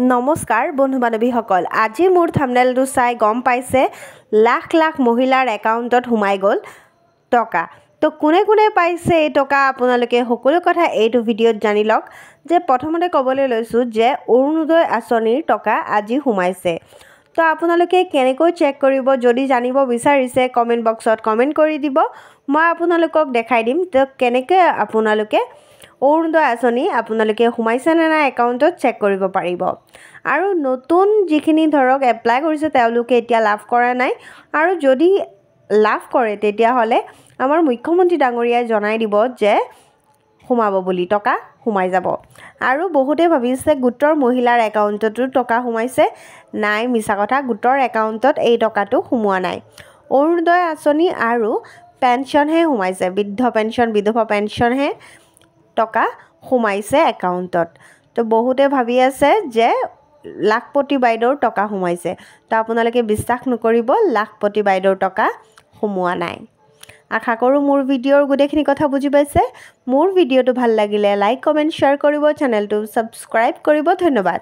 নমস্কাৰ বন্ধু বান্ধৱীসকল আজি মোৰ থাম্বনেইলটো চাই গম পাইছে লাখ লাখ মহিলাৰ একাউণ্টত সোমাই গ'ল টকা তো কোনে কোনে পাইছে এই টকা আপোনালোকে সকলো কথা এইটো ভিডিঅ'ত জানি লওক যে প্ৰথমতে ক'বলৈ লৈছোঁ যে অৰুণোদয় আঁচনিৰ টকা আজি সোমাইছে তো আপোনালোকে কেনেকৈ চেক কৰিব যদি জানিব বিচাৰিছে কমেণ্ট বক্সত কমেণ্ট কৰি দিব মই আপোনালোকক দেখাই দিম তো কেনেকৈ আপোনালোকে অৰুণোদয় আঁচনি আপোনালোকে সোমাইছে নে নাই একাউণ্টত চেক কৰিব পাৰিব আৰু নতুন যিখিনি ধৰক এপ্লাই কৰিছে তেওঁলোকে এতিয়া লাভ কৰা নাই আৰু যদি লাভ কৰে তেতিয়াহ'লে আমাৰ মুখ্যমন্ত্ৰী ডাঙৰীয়াই জনাই দিব যে সোমাব বুলি টকা সোমাই যাব আৰু বহুতে ভাবিছে গোটৰ মহিলাৰ একাউণ্টতো টকা সোমাইছে নাই মিছা কথা গোটৰ একাউণ্টত এই টকাটো সোমোৱা নাই অৰুণোদয় আঁচনি আৰু পেঞ্চনহে সোমাইছে বৃদ্ধ পেঞ্চন বিধৱা পেঞ্চনহে টকা সোমাইছে একাউণ্টত তো বহুতে ভাবি আছে যে লাখপতি বাইদেউৰ টকা সোমাইছে তো আপোনালোকে বিশ্বাস নকৰিব লাখপতি বাইদেউৰ টকা সোমোৱা নাই আশা কৰোঁ মোৰ ভিডিঅ'ৰ গোটেইখিনি কথা বুজি পাইছে মোৰ ভিডিঅ'টো ভাল লাগিলে লাইক কমেণ্ট শ্বেয়াৰ কৰিব চেনেলটো ছাবস্ক্ৰাইব কৰিব ধন্যবাদ